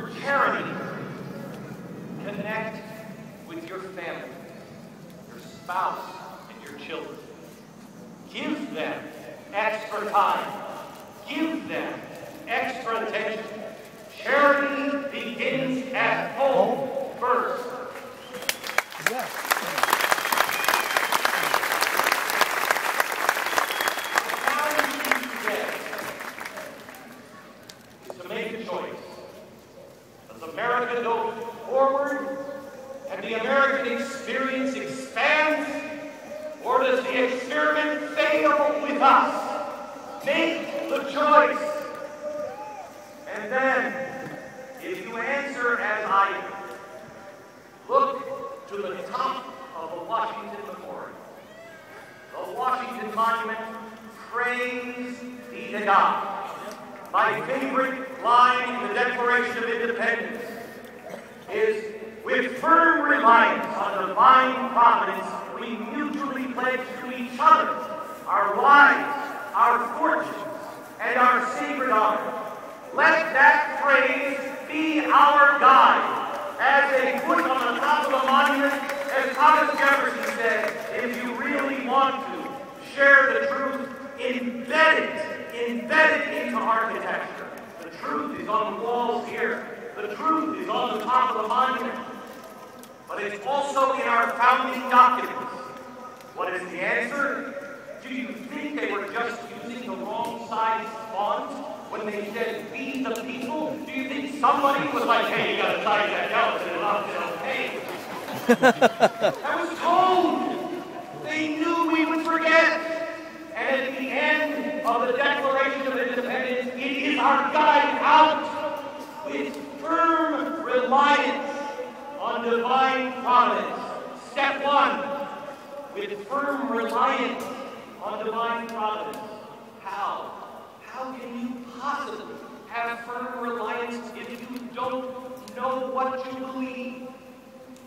For charity, connect with your family, your spouse, and your children. Give them extra time. Give them extra attention. Charity begins at home first. Yes. The challenge today is to make a choice. Does America go forward and the American experience expands, or does the experiment fail with us? Make the choice. And then, if you answer as I do, look to the top of the Washington Memorial. The Washington Monument, praise be to God. My favorite line in the Declaration of Independence is, with firm reliance on divine providence, we mutually pledge to each other our lives, our fortunes, and our sacred honor. Let that phrase be our guide. As they put on the top of the monument, as Thomas Jefferson said, if you really want to share the truth, embed it into architecture. The truth is on the walls here. The truth is on the top of the monument. But it's also in our founding documents. What is the answer? Do you think they were just using the wrong size font when they said, "Be the people"? Do you think somebody was like, "Hey, you gotta size that down to the page"? That was code. They knew we would forget. And at the end of the Declaration of Independence, it is our guide out with firm reliance on divine providence. Step one, with firm reliance on divine providence. How? How can you possibly have firm reliance if you don't know what you believe?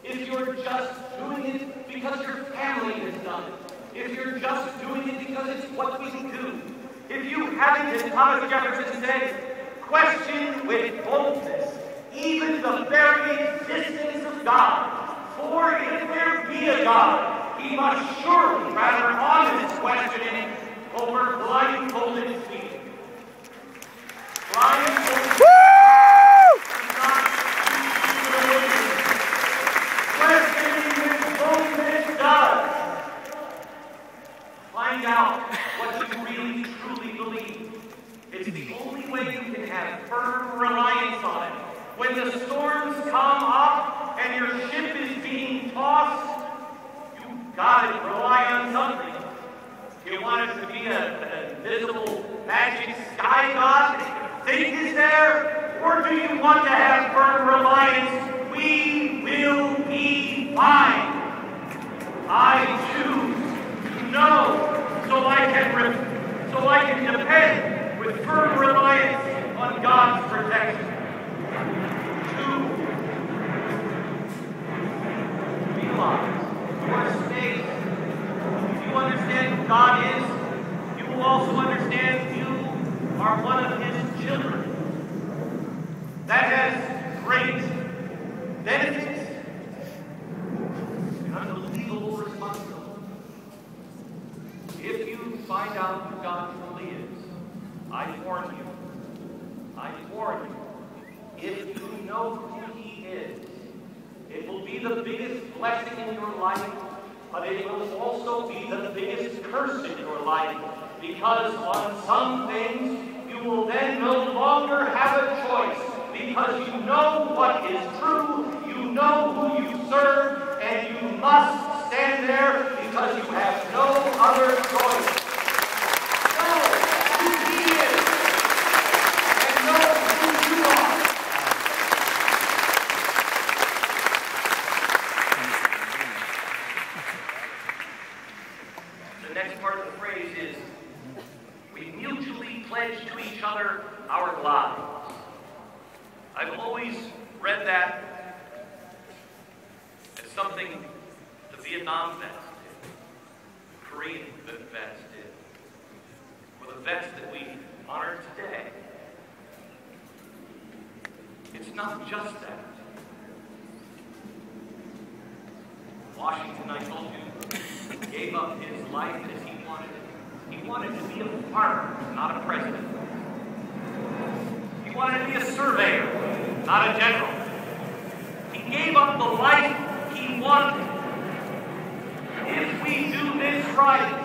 If you're just doing it because your family has done it. If you're just doing it because it's what we do. If you haven't, as Thomas Jefferson said, question with boldness even the very existence of God. For if there be a God, he must surely rather honest questioning over blindfolded feet. Blindfolded questioning with boldness does. Find out what you really truly believe. It's the only way you can have firm reliance on it. When the storms come up and your ship is being tossed, you've got to rely on something. Do you want it to be an invisible magic sky god that you think is there? Or do you want to have firm reliance? We will be fine. I choose to know so I can depend with firm reliance on God's protection. Your space. If you understand who God is, you will also understand you are one of his children. That has great benefits and unbelievable responsibility. If you find out who God truly is, I warn you, if you know who he is, it will be the biggest blessing in your life, but it will also be the biggest curse in your life, because on some things you will then no longer have a choice, because you know what is true, you know who you serve, and you must stand there because you have no other choice. Know who he is, and know who you are. The next part of the phrase is, we mutually pledge to each other our lives. I've always read that as something the Vietnam vets did, the Korean vets did, or the vets that we honor today. It's not just that. Washington, I told you, gave up his life as he wanted it. He wanted to be a farmer, not a president. He wanted to be a surveyor, not a general. He gave up the life he wanted. If we do this right,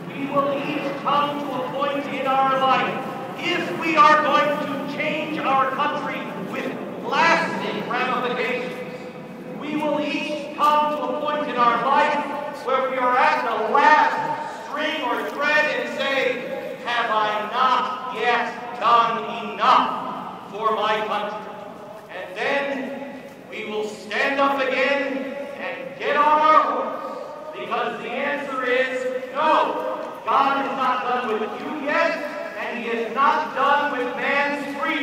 we will each come to a point in our life, if we are going to change our country with lasting ramifications, we will each come to a point in our life where we are at the last string or thread and say, have I not yet done enough for my country? And then we will stand up again and get on our horse, because the answer is no. God is not done with you yet, and he is not done with man's freedom.